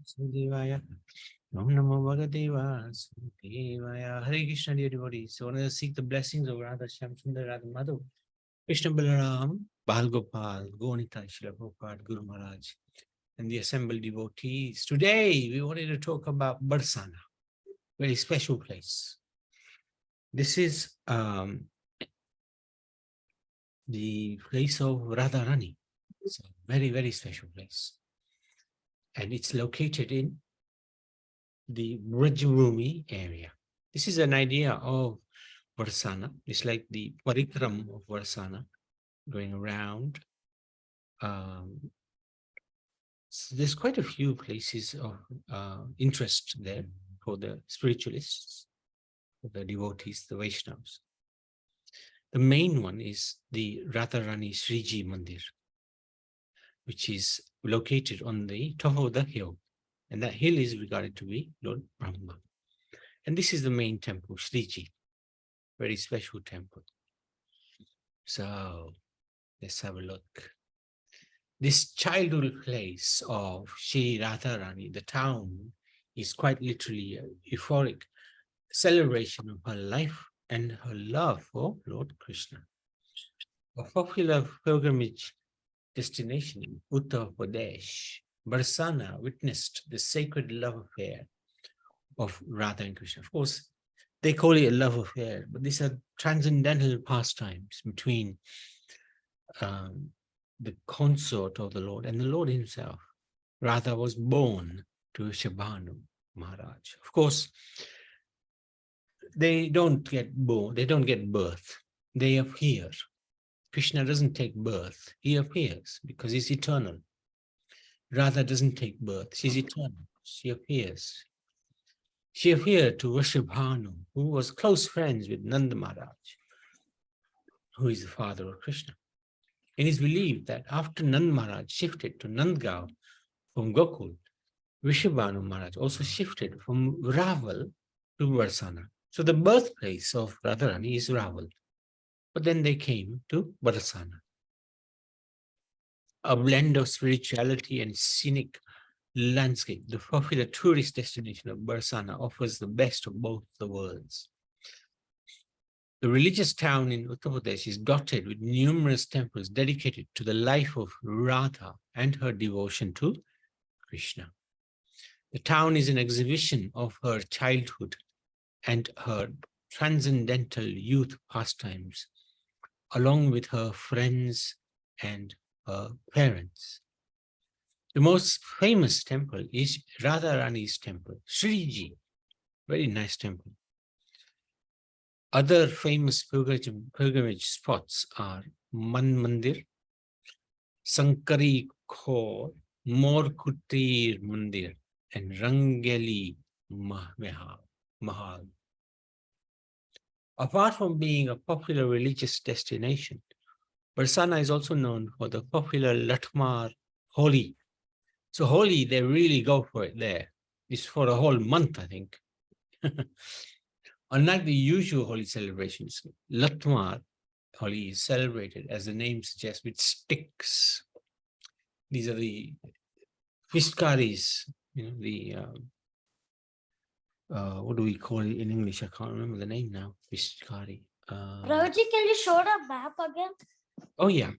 Vasudevaya. Om Namo Bhagavate Vasudevaya. Hare Krishna, dear devotees. So I want to seek the blessings of Radha Shyam Sundar Radha Madhav, Krishna Balaram, Bal Gopal, Gaunita Srila Prabhupada, Guru Maharaj, and the assembled devotees. Today we wanted to talk about Barsana, very special place. This is the place of Radharani. It's a very, very special place. And it's located in the Brajabhumi area. This is an idea of Varsana. It's like the Parikram of Varsana, going around. So there's quite a few places of interest there for the spiritualists, for the devotees, the Vaishnavas. The main one is the Radharani Sriji Mandir, which is located on the top of the hill. And that hill is regarded to be Lord Brahma. And this is the main temple, Sriji, very special temple. So let's have a look. This childhood place of Shri Radharani, the town, is quite literally a euphoric celebration of her life and her love for Lord Krishna. A popular pilgrimage destination in Uttar Pradesh, Barsana witnessed the sacred love affair of Radha and Krishna. Of course, they call it a love affair, but these are transcendental pastimes between the consort of the Lord and the Lord himself. Radha was born to Shabhanu Maharaj. Of course, they don't get born, they don't get birth, they appear. Krishna doesn't take birth, he appears because he's eternal. Radha doesn't take birth, she's eternal, she appears. She appeared to Vrishabhanu, who was close friends with Nanda Maharaj, who is the father of Krishna. It is believed that after Nanda Maharaj shifted to Nandgaon from Gokul, Vrishabhanu Maharaj also shifted from Raval to Varsana. So the birthplace of Radharani is Raval. But then they came to Varsana. A blend of spirituality and scenic landscape, the popular tourist destination of Barsana offers the best of both the worlds. The religious town in Uttar Pradesh is dotted with numerous temples dedicated to the life of Radha and her devotion to Krishna. The town is an exhibition of her childhood and her transcendental youth pastimes, along with her friends and her parents. The most famous temple is Radharani's temple, Sriji, very nice temple. Other famous pilgrimage spots are Man Mandir, Sankari Khor, Morkutir Mandir, and Rangeli Mahal. Apart from being a popular religious destination, Barsana is also known for the popular Latmar Holi. So Holi, they really go for it there. It's for a whole month, I think. Unlike the usual Holi celebrations, Latmar Holi is celebrated, as the name suggests, with sticks. These are the fishkaris, what do we call it in English? I can't remember the name now. Fishkari. Prabhuji, can you show the map again? Oh, yeah.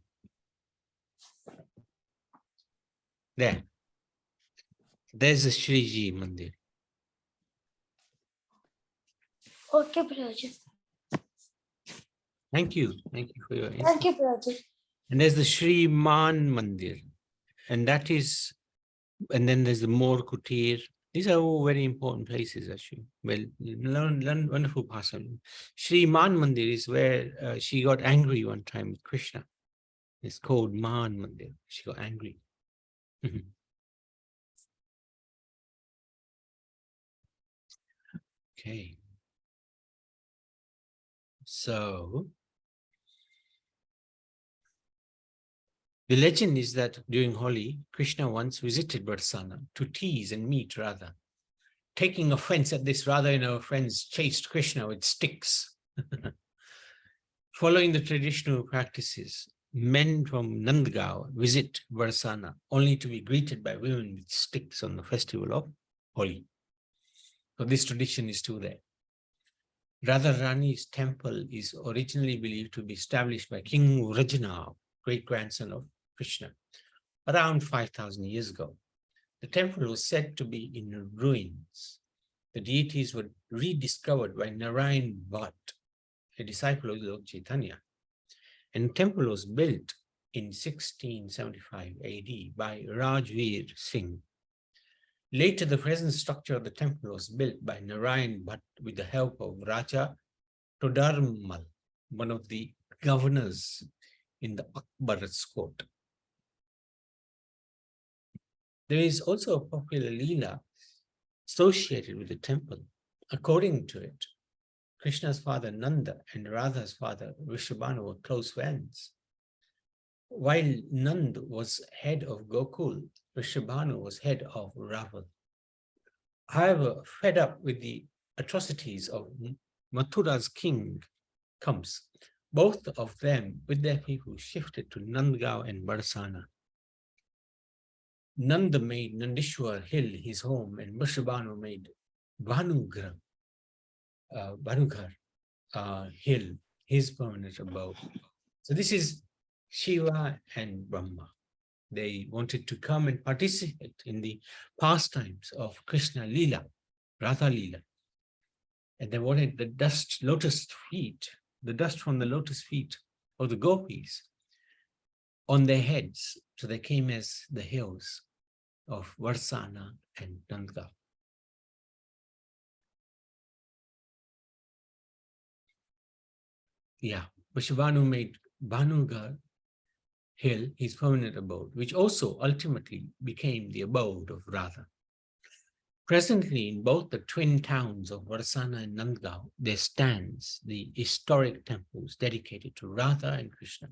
There. There's a Sriji Mandir. Okay, Prabhuji. Thank you. Thank you for your input. Thank you, Prabhuji. And there's the Sri Man Mandir. And that is, and then there's the Mor Kutir. These are all very important places, actually. Well, wonderful pastime. Sri Man Mandir is where she got angry one time with Krishna. It's called Man Mandir. She got angry. Okay. So, the legend is that during Holi, Krishna once visited Barsana to tease and meet Radha. Taking offense at this, Radha and her friends chased Krishna with sticks. Following the traditional practices, men from Nandgaon visit Barsana only to be greeted by women with sticks on the festival of Holi. So this tradition is still there. Radharani's temple is originally believed to be established by King Vrajana, great-grandson of Krishna, around 5,000 years ago. The temple was said to be in ruins. The deities were rediscovered by Narayan Bhatt, a disciple of Lord Chaitanya. And the temple was built in 1675 AD by Rajveer Singh. Later, the present structure of the temple was built by Narayan Bhatt with the help of Raja Todarmal, one of the governors in the Akbar's court. There is also a popular Leela associated with the temple. According to it, Krishna's father Nanda and Radha's father Vrishabhanu were close friends. While Nand was head of Gokul, Vrishabhanu was head of Raval. However, fed up with the atrocities of Mathura's king Kams, both of them with their people shifted to Nandgaon and Barsana. Nanda made Nandishwar Hill his home, and Vrishabhanu made Bhanughar Hill his permanent abode. So this is Shiva and Brahma. They wanted to come and participate in the pastimes of Krishna Leela, Radha Leela. And they wanted the dust from the lotus feet of the gopis on their heads. So they came as the hills of Varsana and Nandgaon. Yeah, Vrishabhanu made Bhanughar Hill his permanent abode, which also ultimately became the abode of Radha. Presently, in both the twin towns of Varsana and Nandgaon, there stands the historic temples dedicated to Radha and Krishna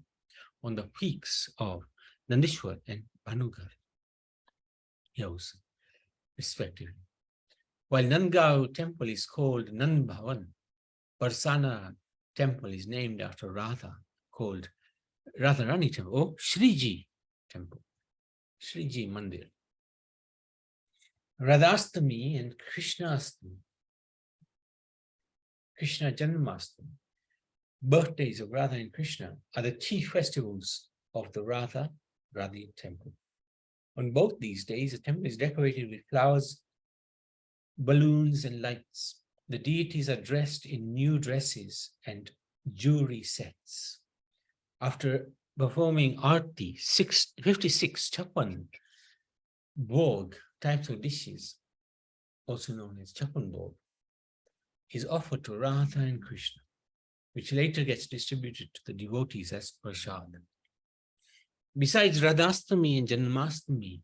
on the peaks of Nandishwar and Bhanughar hills, respectively. While Nandgaon temple is called Nand Bhavan, Varsana temple is named after Radha, called Radharani temple or Shriji temple, Shriji Mandir. Radhastami and Krishnastami, Krishna Janmastami, birthdays of Radha and Krishna, are the chief festivals of the Radhi temple. On both these days, the temple is decorated with flowers, balloons, and lights. The deities are dressed in new dresses and jewelry sets. After performing Arti, 56 chapan bhog types of dishes, also known as chapan bhog, is offered to Radha and Krishna, which later gets distributed to the devotees as prasad. Besides Radhastami and Janmastami,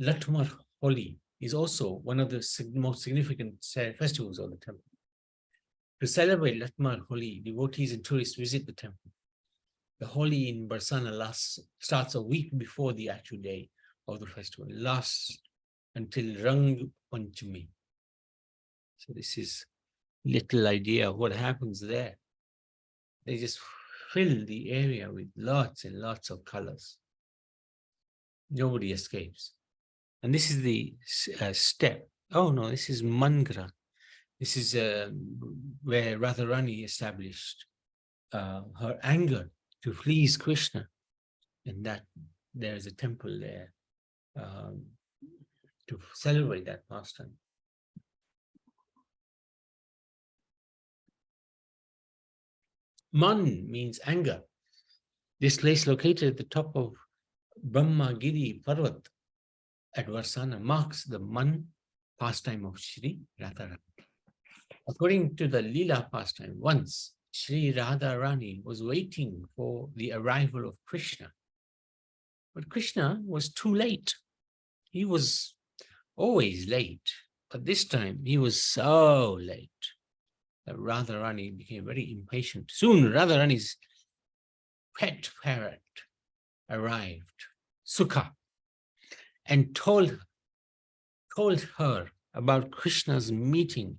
Latmar Holi is also one of the most significant festivals of the temple. To celebrate Latmar Holi, devotees and tourists visit the temple. The Holi in Barsana starts a week before the actual day of the festival, lasts until Rang Panchami. So this is a little idea of what happens there. They just fill the area with lots and lots of colors. Nobody escapes. And this is the step. Oh no, this is Mangra. This is where Radharani established her anger to please Krishna. And that there is a temple there to celebrate that pastime. Man means anger. This place located at the top of Brahmagiri Parvat at Varsana marks the Man pastime of Shri Radharani. According to the Leela pastime, once Shri Radharani was waiting for the arrival of Krishna. But Krishna was too late. He was always late, but this time he was so late that Radharani became very impatient. Soon Radharani's pet parrot arrived, Sukha, and told her about Krishna's meeting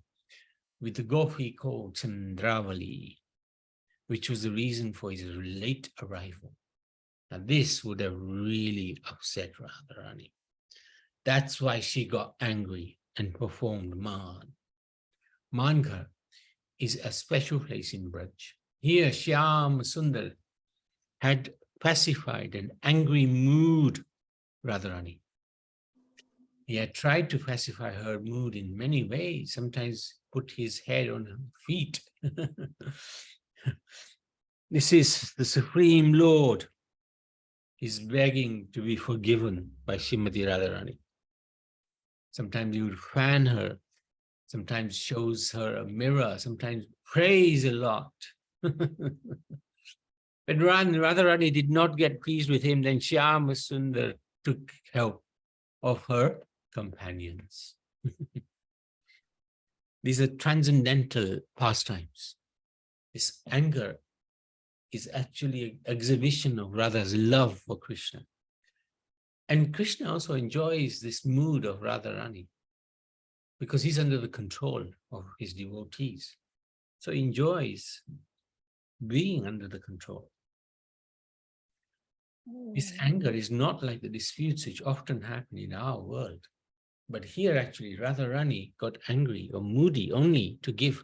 with the gopi called Chandravali, which was the reason for his late arrival. Now, this would have really upset Radharani. That's why she got angry and performed Man. Manghar is a special place in Braj. Here, Shyam Sundar had pacified an angry mood Radharani. He had tried to pacify her mood in many ways, sometimes put his head on her feet. This is the Supreme Lord. He's begging to be forgiven by Srimati Radharani. Sometimes he would fan her, sometimes shows her a mirror, sometimes prays a lot. But Radharani did not get pleased with him. Then Shyama Sundar took help of her companions. These are transcendental pastimes. This anger is actually an exhibition of Radha's love for Krishna. And Krishna also enjoys this mood of Radharani because he's under the control of his devotees. So he enjoys being under the control. This anger is not like the disputes which often happen in our world. But here actually Radharani got angry or moody only to give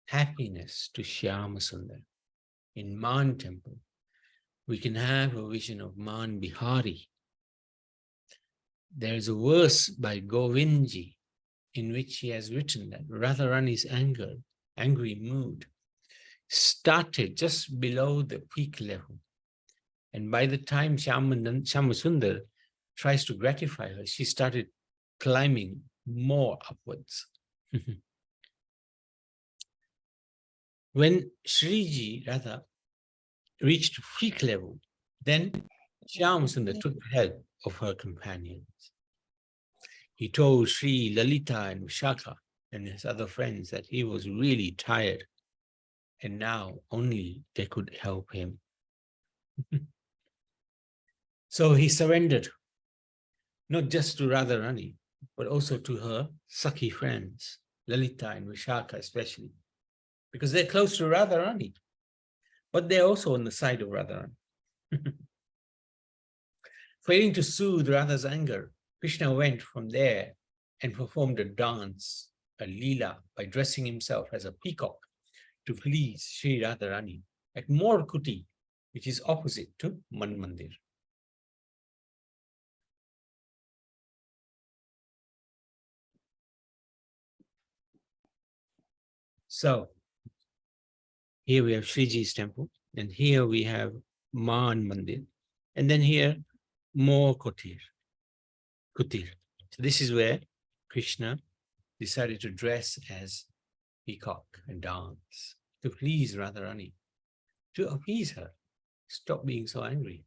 happiness to Shyama Sundar. In Man temple, we can have a vision of Man Bihari. There's a verse by Govindji in which he has written that Radharani's angry mood started just below the peak level. And by the time Shyama Sundar tries to gratify her, she started climbing more upwards. When Shriji Radha reached peak level, then Shyama Sundar took help of her companions. He told Sri Lalita and Vishaka and his other friends that he was really tired and now only they could help him. So he surrendered, not just to Radharani, but also to her Sakhi friends, Lalita and Vishaka especially, because they're close to Radharani, but they're also on the side of Radharani. Failing to soothe Radha's anger, Krishna went from there and performed a dance, a leela, by dressing himself as a peacock to please Sri Radharani at Morkuti, which is opposite to Man Mandir. So here we have Sriji's temple, and here we have Man Mandir, and then here more Kutir. So this is where Krishna decided to dress as peacock and dance to please Radharani, to appease her, stop being so angry.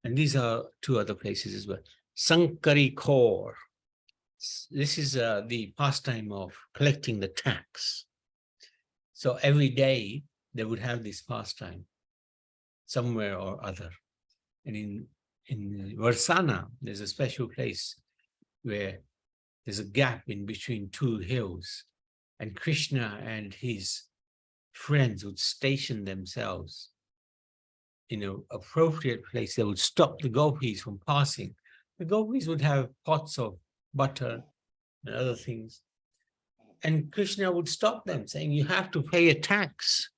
And these are two other places as well. Sankari Kaur. This is the pastime of collecting the tax. So every day they would have this pastime somewhere or other. And in Varsana, there's a special place where there's a gap in between two hills, and Krishna and his friends would station themselves in an appropriate place. They would stop the gopis from passing. The gopis would have pots of butter and other things. And Krishna would stop them, saying, you have to pay a tax.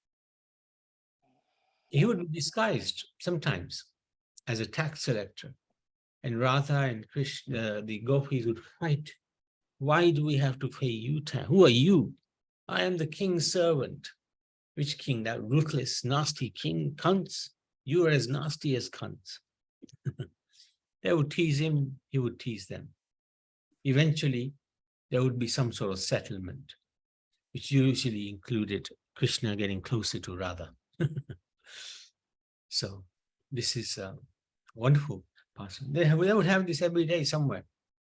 He would be disguised sometimes as a tax collector. And Radha and Krishna, the gopis would fight. Why do we have to pay you tax? Who are you? I am the king's servant. Which king? That ruthless, nasty king, Kans. You are as nasty as Kans. They would tease him, he would tease them. Eventually, there would be some sort of settlement, which usually included Krishna getting closer to Radha. So this is a wonderful pastime. They would have this every day somewhere.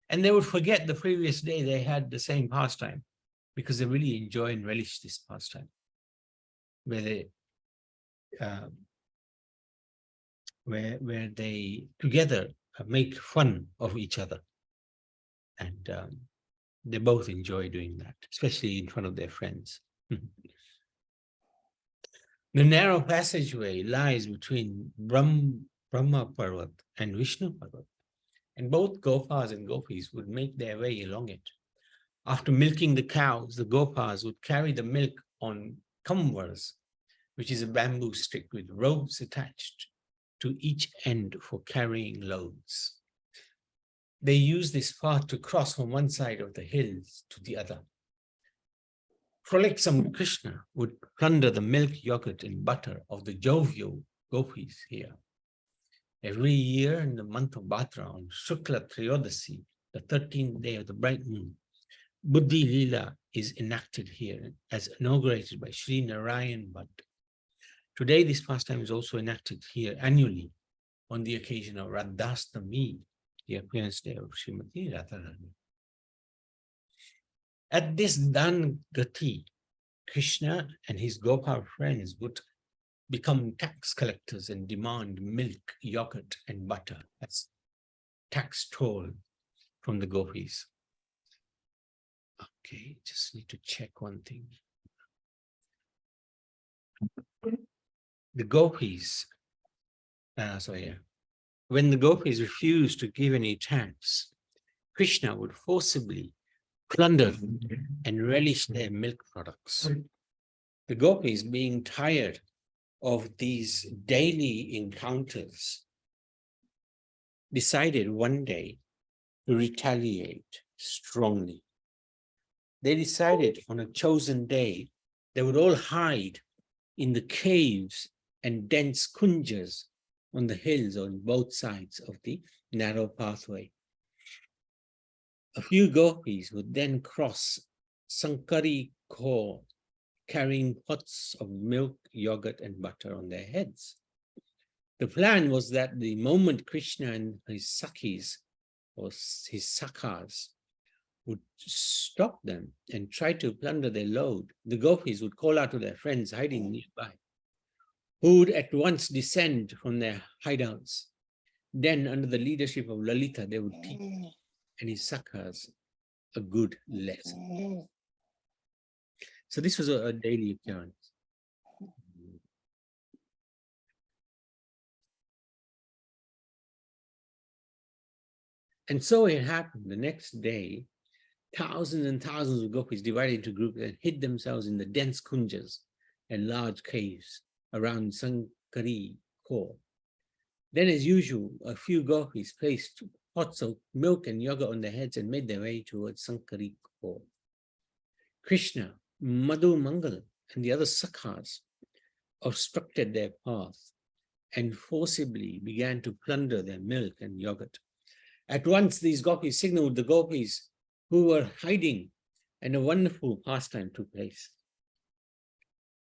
And they would forget the previous day they had the same pastime because they really enjoy and relish this pastime, where they where they together make fun of each other. And They both enjoy doing that, especially in front of their friends. The narrow passageway lies between Brahma Parvat and Vishnu Parvat, and both Gopas and Gopis would make their way along it. After milking the cows, the Gopas would carry the milk on kamvars, which is a bamboo stick with ropes attached to each end for carrying loads. They used this path to cross from one side of the hills to the other. Frolicsome Krishna would plunder the milk, yogurt, and butter of the jovial gopis here. Every year in the month of Bhadra, on Shukla Triyodasi, the 13th day of the bright moon, Buddhi Lila is enacted here as inaugurated by Sri Narayan Bhatt. Today, this pastime is also enacted here annually on the occasion of Radhastami, the appearance day of Srimati Radharani. At this Dan Gati, Krishna and his Gopal friends would become tax collectors and demand milk, yogurt, and butter as tax toll from the gopis. Okay, just need to check one thing. The gopis, when the gopis refused to give any tax, Krishna would forcibly plunder and relish their milk products. The gopis, being tired of these daily encounters, decided one day to retaliate strongly. They decided on a chosen day they would all hide in the caves and dense kunjas on the hills on both sides of the narrow pathway. A few gopis would then cross Sankari Khor, carrying pots of milk, yogurt, and butter on their heads. The plan was that the moment Krishna and his Sakhis, or his Sakhas, would stop them and try to plunder their load, the gopis would call out to their friends hiding nearby, who would at once descend from their hideouts. Then, under the leadership of Lalita, they would teach and his Sakhas a good lesson. So this was a daily occurrence. And so it happened the next day, thousands and thousands of gopis divided into groups and hid themselves in the dense kunjas and large caves around Sankari Khor. Then, as usual, a few gopis placed pots of milk and yogurt on their heads and made their way towards Sankari Khor. Krishna, Madhu Mangal, and the other Sakhas obstructed their path and forcibly began to plunder their milk and yogurt. At once, these gopis signaled the gopis who were hiding, and a wonderful pastime took place.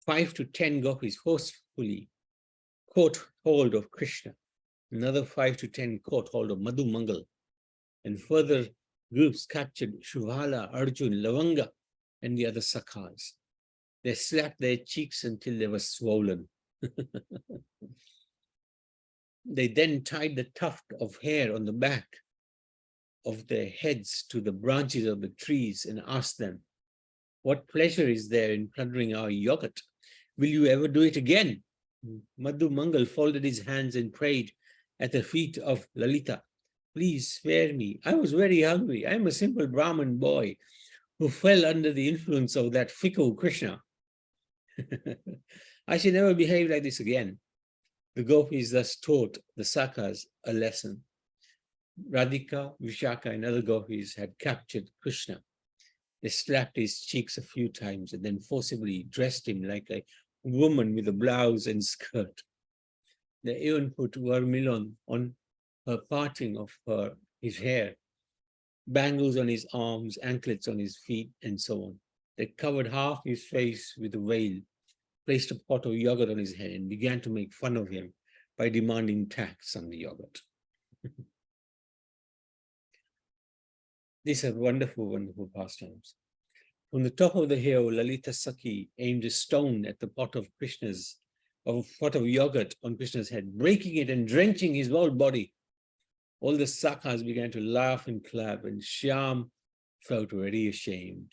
5 to 10 gopis forcefully caught hold of Krishna. Another 5 to 10 caught hold of Madhu Mangal, and further groups captured Shubhala, Arjun, Lavanga, and the other Sakhas. They slapped their cheeks until they were swollen. They then tied the tuft of hair on the back of their heads to the branches of the trees and asked them, "What pleasure is there in plundering our yogurt? Will you ever do it again?" Madhu Mangal folded his hands and prayed at the feet of Lalita, "Please spare me. I was very hungry. I am a simple Brahmin boy who fell under the influence of that fickle Krishna. I should never behave like this again." The gopis thus taught the Sakhas a lesson. Radhika, Vishaka, and other gopis had captured Krishna. They slapped his cheeks a few times and then forcibly dressed him like a woman with a blouse and skirt. They even put vermilion on her parting of his hair, bangles on his arms, anklets on his feet, and so on. They covered half his face with a veil, placed a pot of yogurt on his head, and began to make fun of him by demanding tax on the yogurt. These are wonderful, wonderful pastimes. From the top of the hill, Lalita Sakhi aimed a stone at the pot of yogurt on Krishna's head, breaking it and drenching his whole body. All the Sakhas began to laugh and clap, and Shyam felt very ashamed.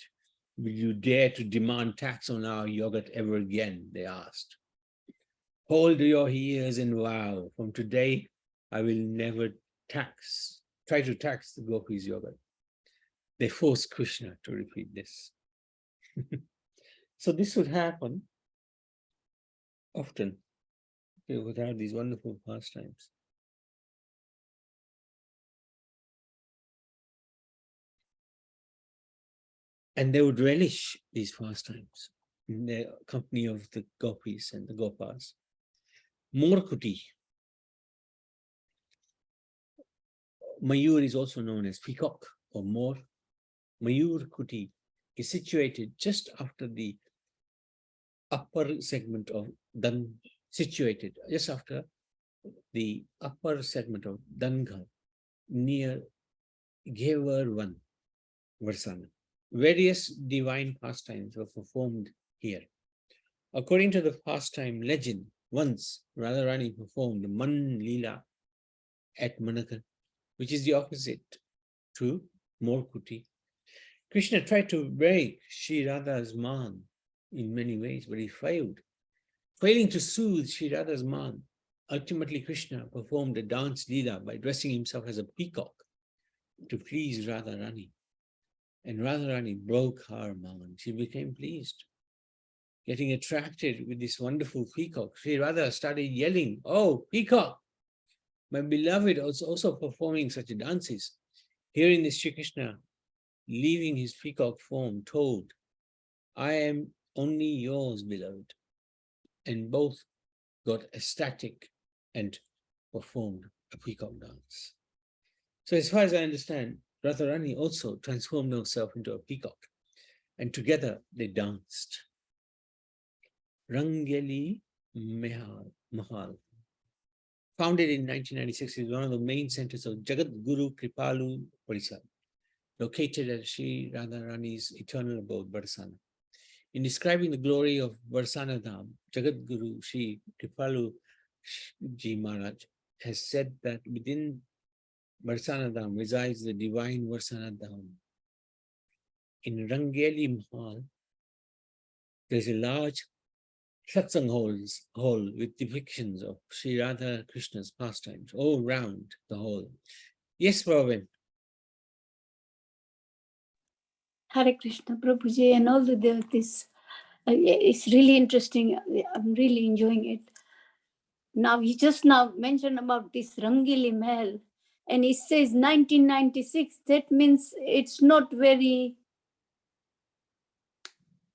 Will you dare to demand tax on our yogurt ever again? They asked. Hold your ears and vow, from today I will never try to tax the gopis' yogurt. They forced Krishna to repeat this. So this would happen often. They would have these wonderful pastimes. And they would relish these pastimes in the company of the gopis and the gopas. Morkuti. Mayur is also known as peacock or more. Mayur Kuti is situated just after the upper segment of just after the upper segment of Dangal, near Ghevar Varsana. Various divine pastimes were performed here. According to the pastime legend, once Radharani performed Man Leela at Manakar, which is the opposite to Morkuti. Krishna tried to break Sri Radha's man in many ways, but he failed. Failing to soothe Sri Radha's man, ultimately Krishna performed a dance leela by dressing himself as a peacock to please Radharani. And Radharani broke her man. She became pleased. Getting attracted with this wonderful peacock, Sri Radha started yelling, "Oh, peacock! My beloved was also performing such dances." Hearing this, Sri Krishna, leaving his peacock form, told, "I am only yours, beloved." And both got ecstatic and performed a peacock dance. So as far as I understand, Radharani also transformed herself into a peacock, and together they danced. Rangeli Mahal, founded in 1996, is one of the main centers of Jagat Guru Kripalu Parisad, located at Sri Radharani's eternal abode, Barsana. In describing the glory of Barsana Dham, Jagat Guru Sri Kripalu Ji Maharaj has said that within Barsana Dham resides the divine Barsana Dham. In Rangeli Mahal, there is a large satsang hall with depictions of Sri Radha Krishna's pastimes all round the hall. Yes, Pravin. Hare Krishna, Prabhuji, and all the devotees. It's really interesting. I'm really enjoying it. Now, he just now mentioned about this Rangili Mahal, and he says 1996. That means it's not very...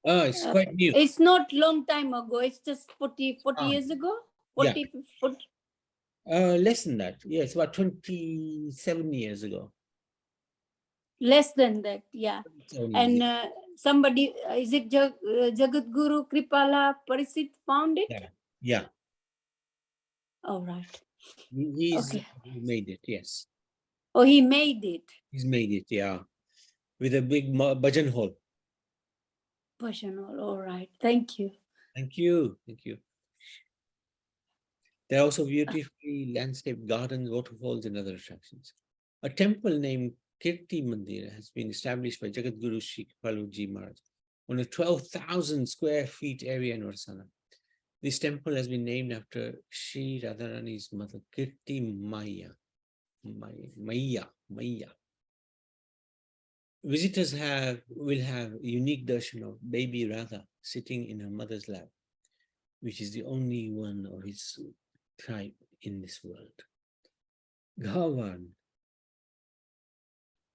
It's quite new. It's not long time ago. It's just 40 years ago? 40, Yeah. 40. Less than that. Yeah, it's about 27 years ago. Less than that, yeah. And somebody, is it Jagat Guru Kripala Parisit found it? Yeah. All right. He made it, yes. Oh, he made it. He's made it, yeah. With a big bhajan hall. Bhajan hall, all right. Thank you. Thank you. Thank you. There are also beautifully landscaped gardens, waterfalls, and other attractions. A temple named Kirti Mandir has been established by Jagat Guru Sri Kripaluji Maharaj on a 12,000 square feet area in Varsana. This temple has been named after Sri Radharani's mother, Kirti Maya. Visitors will have unique darshan of baby Radha sitting in her mother's lap, which is the only one of its type in this world. Gavan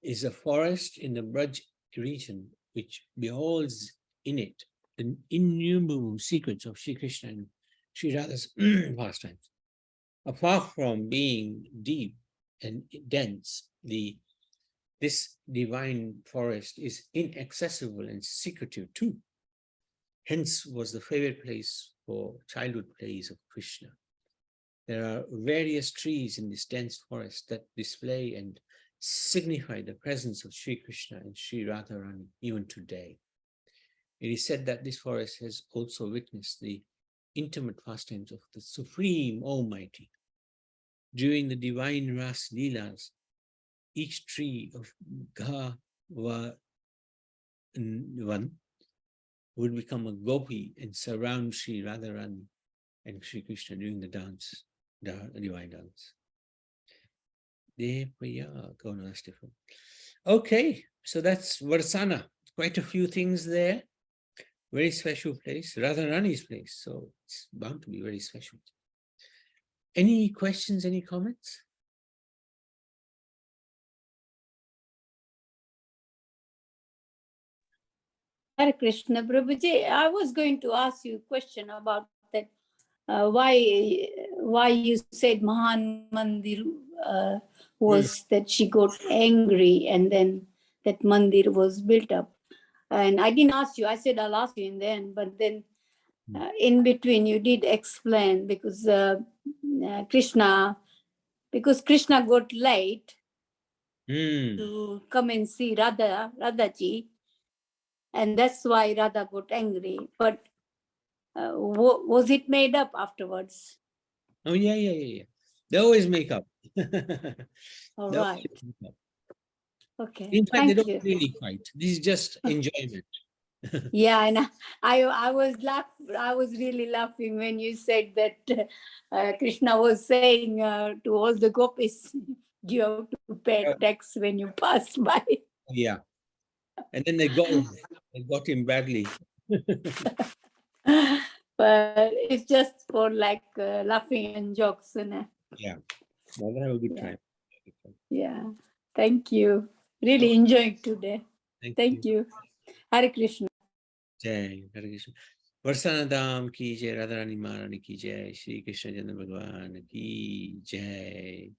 is a forest in the Braj region which beholds in it the innumerable secrets of Sri Krishna and Sri Radha's pastimes. Apart from being deep and dense, this divine forest is inaccessible and secretive too. Hence was the favorite place for childhood plays of Krishna. There are various trees in this dense forest that display and signify the presence of Sri Krishna and Sri Radharani even today. It is said that this forest has also witnessed the intimate pastimes of the Supreme Almighty. During the divine Ras Leelas, each tree of one would become a gopi and surround Sri Radharani and Sri Krishna during the dance, the divine dance. Okay, so that's Varsana. Quite a few things there. Very special place, Radharani's place. So it's bound to be very special. Any questions, any comments? Hare Krishna, Prabhuji. I was going to ask you a question about that. Why you said Mahan Mandir was that she got angry and then that Mandir was built up. And I didn't ask you. I said I'll ask you in the end, but then in between you did explain because Krishna got late to come and see Radhaji, and that's why Radha got angry. But was it made up afterwards? Oh, yeah. They always make up. All They right. always make up. Okay. In fact, they Thank don't you. really fight. This is just enjoyment. Yeah, and I was really laughing when you said that Krishna was saying to all the gopis, you have to pay tax when you pass by. Yeah. And then they got him badly. But it's just for like laughing and jokes. Yeah. Well, we'll have a good Yeah. time. Yeah. Thank you. Really enjoying today. Thank you. Hare Krishna. Jai Hare Krishna. Varsana Dham ki jai, Radharani Maharani ki jai, Shri Krishna Jana Bhagwan ki jai.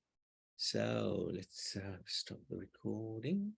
So let's stop the recording.